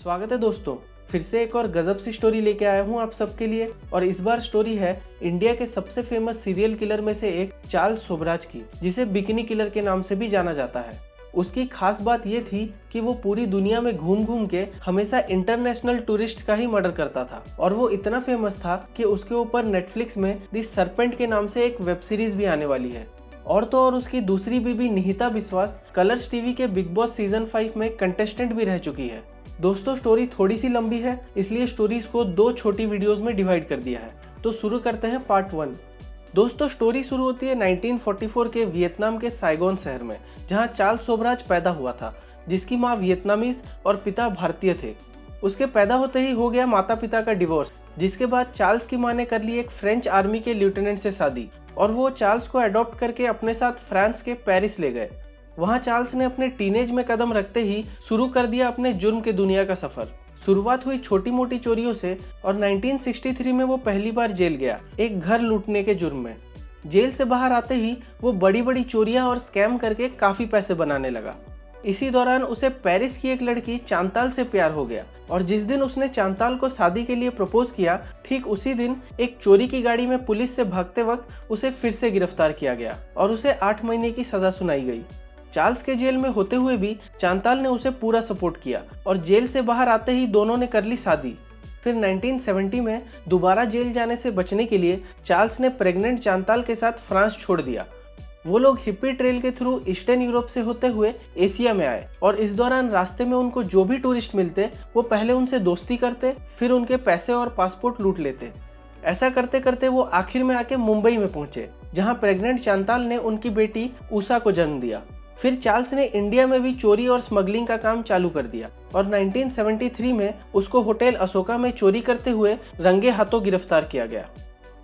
स्वागत है दोस्तों, फिर से एक और गजब सी स्टोरी लेके आया हूँ आप सबके लिए। और इस बार स्टोरी है इंडिया के सबसे फेमस सीरियल किलर में से एक चार्ल्स शोबराज की, जिसे बिकिनी किलर के नाम से भी जाना जाता है। उसकी खास बात ये थी कि वो पूरी दुनिया में घूम घूम के हमेशा इंटरनेशनल टूरिस्ट का ही मर्डर करता था। और वो इतना फेमस था कि उसके ऊपर नेटफ्लिक्स में द सरपेंट के नाम से एक वेब सीरीज भी आने वाली है। और तो और उसकी दूसरी बीबी निहिता विश्वास कलर्स टीवी के बिग बॉस सीजन 5 में कंटेस्टेंट भी रह चुकी है। दोस्तों, स्टोरी थोड़ी सी लंबी है, इसलिए स्टोरीज को 2 छोटी वीडियोस में डिवाइड कर दिया है। तो शुरू करते हैं पार्ट 1। दोस्तों, स्टोरी शुरू होती है 1944 के वियतनाम के साइगोन शहर में, जहां चार्ल्स शोबराज पैदा हुआ था, जिसकी मां वियतनामीज और पिता भारतीय थे। उसके पैदा होते ही हो गया माता पिता का डिवोर्स, जिसके बाद चार्ल्स की मां ने कर ली एक फ्रेंच आर्मी के लेफ्टिनेंट से शादी, और वो चार्ल्स को अडॉप्ट करके अपने साथ फ्रांस के पेरिस ले गए। वहां चार्ल्स ने अपने टीनेज में कदम रखते ही शुरू कर दिया अपने जुर्म के दुनिया का सफर। शुरुआत हुई छोटी मोटी चोरियों से, और 1963 में वो पहली बार जेल गया, एक घर लूटने के जुर्म में। जेल से बाहर आते ही वो बड़ी बड़ी चोरियां और स्कैम करके काफी पैसे बनाने लगा। इसी दौरान उसे पेरिस की एक लड़की चांताल से प्यार हो गया, और जिस दिन उसने चांताल को शादी के लिए प्रपोज किया, ठीक उसी दिन एक चोरी की गाड़ी में पुलिस से भागते वक्त उसे फिर से गिरफ्तार किया गया और उसे 8 महीने की सजा सुनाई गई। चार्ल्स के जेल में होते हुए भी चांताल ने उसे पूरा सपोर्ट किया, और जेल से बाहर आते ही दोनों ने कर ली शादी। फिर 1970 में दोबारा जेल जाने से बचने के लिए चार्ल्स ने प्रेग्नेंट चांताल के साथ फ्रांस छोड़ दिया। वो लोग हिप्पी ट्रेल के थ्रू ईस्टर्न यूरोप से होते हुए एशिया में आए, और इस दौरान रास्ते में उनको जो भी टूरिस्ट मिलते वो पहले उनसे दोस्ती करते, फिर उनके पैसे और पासपोर्ट लूट लेते। ऐसा करते करते वो आखिर में आके मुंबई में पहुंचे, जहां प्रेग्नेंट चांताल ने उनकी बेटी उषा को जन्म दिया। फिर चार्ल्स ने इंडिया में भी चोरी और स्मगलिंग का काम चालू कर दिया, और 1973 में उसको होटल अशोका में चोरी करते हुए रंगे हाथों गिरफ्तार किया गया।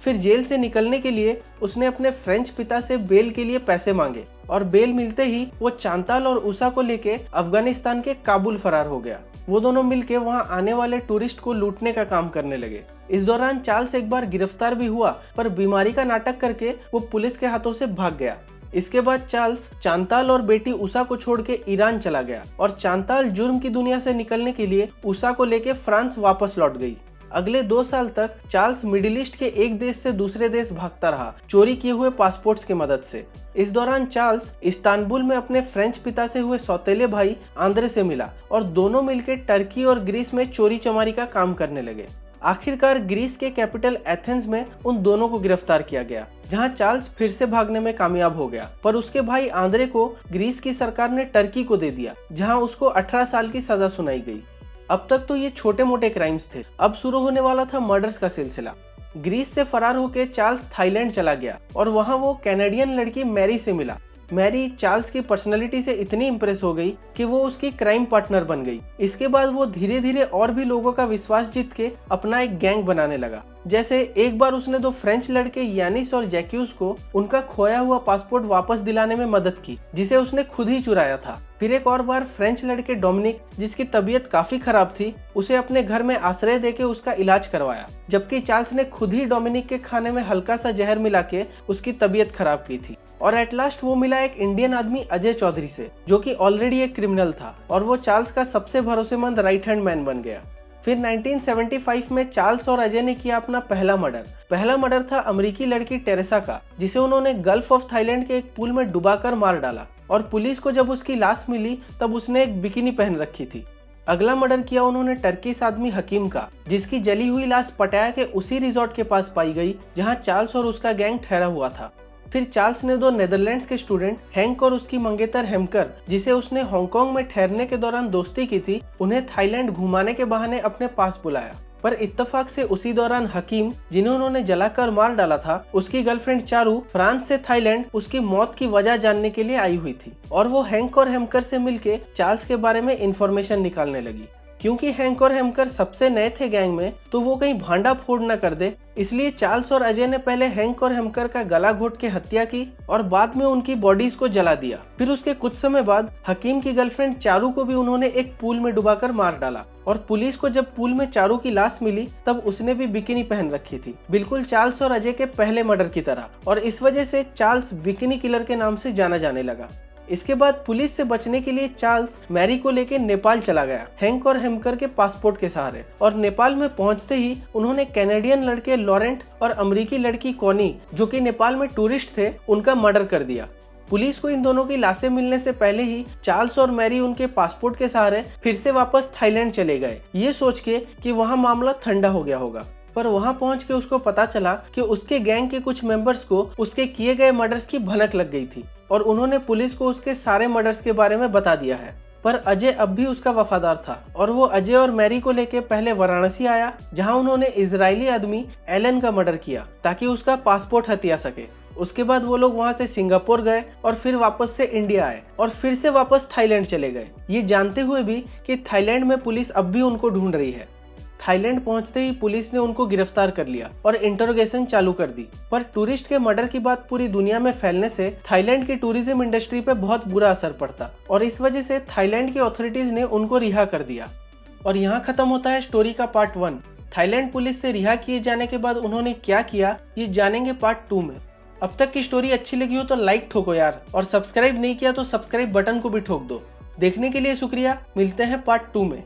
फिर जेल से निकलने के लिए उसने अपने फ्रेंच पिता से बेल के लिए पैसे मांगे, और बेल मिलते ही वो चांताल और उषा को लेके अफगानिस्तान के काबुल फरार हो गया। वो दोनों मिलके वहां आने वाले टूरिस्ट को लूटने का काम करने लगे। इस दौरान चार्ल्स एक बार गिरफ्तार भी हुआ, पर बीमारी का नाटक करके वो पुलिस के हाथों से भाग गया। इसके बाद चार्ल्स चांताल और बेटी उषा को छोड़ के ईरान चला गया, और चांताल जुर्म की दुनिया से निकलने के लिए उषा को लेके फ्रांस वापस लौट गई। अगले 2 साल तक चार्ल्स मिडिल ईस्ट के एक देश से दूसरे देश भागता रहा, चोरी किए हुए पासपोर्ट्स की मदद से। इस दौरान चार्ल्स इस्तांबुल में अपने फ्रेंच पिता से हुए सौतेले भाई आंद्रे से मिला, और दोनों मिलकर टर्की और ग्रीस में चोरी चमारी का काम करने लगे। आखिरकार ग्रीस के कैपिटल एथेंस में उन दोनों को गिरफ्तार किया गया, जहां चार्ल्स फिर से भागने में कामयाब हो गया, पर उसके भाई आंद्रे को ग्रीस की सरकार ने टर्की को दे दिया, जहां उसको 18 साल की सजा सुनाई गई। अब तक तो ये छोटे मोटे क्राइम्स थे, अब शुरू होने वाला था मर्डर्स का सिलसिला। ग्रीस से फरार होकर चार्ल्स थाईलैंड चला गया, और वहां वो कैनेडियन लड़की मैरी से मिला। मैरी चार्ल्स की पर्सनैलिटी से इतनी इंप्रेस हो गई कि वो उसकी क्राइम पार्टनर बन गई। इसके बाद वो धीरे धीरे और भी लोगों का विश्वास जीत के अपना एक गैंग बनाने लगा। जैसे एक बार उसने 2 फ्रेंच लड़के यानिस और जैक्यूस को उनका खोया हुआ पासपोर्ट वापस दिलाने में मदद की, जिसे उसने खुद ही चुराया था। फिर एक और बार फ्रेंच लड़के डोमिनिक, जिसकी तबीयत काफी खराब थी, उसे अपने घर में आश्रय देके उसका इलाज करवाया, जबकि चार्ल्स ने खुद ही डोमिनिक के खाने में हल्का सा जहर मिला के उसकी तबीयत खराब की थी। और एट लास्ट वो मिला एक इंडियन आदमी अजय चौधरी से, जो कि ऑलरेडी एक क्रिमिनल था, और वो चार्ल्स का सबसे भरोसेमंद राइट हैंड मैन बन गया। फिर 1975 में चार्ल्स और अजय ने किया अपना पहला मर्डर था अमेरिकी लड़की टेरेसा का, जिसे उन्होंने गल्फ ऑफ थाईलैंड के एक पूल में डुबाकर मार डाला, और पुलिस को जब उसकी लाश मिली तब उसने एक बिकिनी पहन रखी थी। अगला मर्डर किया उन्होंने टर्किश आदमी हकीम का, जिसकी जली हुई लाश पटाया के उसी रिजॉर्ट के पास पाई गई जहां चार्ल्स और उसका गैंग ठहरा हुआ था। फिर चार्ल्स ने 2 नेदरलैंड्स के स्टूडेंट हैंक और उसकी मंगेतर हेमकर, जिसे उसने हांगकांग में ठहरने के दौरान दोस्ती की थी, उन्हें थाईलैंड घुमाने के बहाने अपने पास बुलाया। पर इत्तेफाक से उसी दौरान हकीम, जिन्हें उन्होंने जलाकर मार डाला था, उसकी गर्लफ्रेंड चारू फ्रांस से थाईलैंड उसकी मौत की वजह जानने के लिए आई हुई थी, और वो हैंक और हेमकर से मिलके चार्ल्स के बारे में इंफॉर्मेशन निकालने लगी। क्योंकि हैंक और हेमकर सबसे नए थे गैंग में, तो वो कहीं भांडा फोड़ न कर दे, इसलिए चार्ल्स और अजय ने पहले हैंक और हेमकर का गला घोट के हत्या की, और बाद में उनकी बॉडीज को जला दिया। फिर उसके कुछ समय बाद हकीम की गर्लफ्रेंड चारू को भी उन्होंने एक पूल में डुबाकर मार डाला, और पुलिस को जब पूल में चारू की लाश मिली तब उसने भी बिकिनी पहन रखी थी, बिल्कुल चार्ल्स और अजय के पहले मर्डर की तरह, और इस वजह से चार्ल्स बिकिनी किलर के नाम से जाना जाने लगा। इसके बाद पुलिस से बचने के लिए चार्ल्स मैरी को लेकर नेपाल चला गया, हैंक और हेमकर के पासपोर्ट के सहारे। और नेपाल में पहुंचते ही उन्होंने कैनेडियन लड़के लॉरेंट और अमेरिकी लड़की कॉनी, जो कि नेपाल में टूरिस्ट थे, उनका मर्डर कर दिया। पुलिस को इन दोनों की लाशें मिलने से पहले ही चार्ल्स और मैरी उनके पासपोर्ट के सहारे फिर से वापस थाईलैंड चले गए, ये सोच के कि वहाँ मामला ठंडा हो गया होगा। पर वहां पहुंच के उसको पता चला कि उसके गैंग के कुछ मेंबर्स को उसके किए गए मर्डर्स की भनक लग गई थी और उन्होंने पुलिस को उसके सारे मर्डर्स के बारे में बता दिया है। पर अजय अब भी उसका वफादार था और वो अजय और मैरी को लेके पहले वाराणसी आया, जहां उन्होंने इजरायली आदमी एलन का मर्डर किया ताकि उसका पासपोर्ट हथिया सके। उसके बाद वो लोग वहां से सिंगापुर गए और फिर वापस से इंडिया आए और फिर से वापस थाईलैंड चले गए, ये जानते हुए भी कि थाईलैंड में पुलिस अब भी उनको ढूंढ रही है। थाईलैंड पहुंचते ही पुलिस ने उनको गिरफ्तार कर लिया और इंटरोगेशन चालू कर दी। पर टूरिस्ट के मर्डर की बात पूरी दुनिया में फैलने से थाईलैंड की टूरिज्म इंडस्ट्री पे बहुत बुरा असर पड़ता और इस वजह से थाईलैंड की अथॉरिटीज ने उनको रिहा कर दिया। और यहाँ खत्म होता है स्टोरी का पार्ट 1। थाईलैंड पुलिस से रिहा किए जाने के बाद उन्होंने क्या किया, ये जानेंगे पार्ट 2 में। अब तक की स्टोरी अच्छी लगी हो तो लाइक ठोको यार, और सब्सक्राइब नहीं किया तो सब्सक्राइब बटन को भी ठोक दो। देखने के लिए शुक्रिया, मिलते हैं पार्ट 2 में।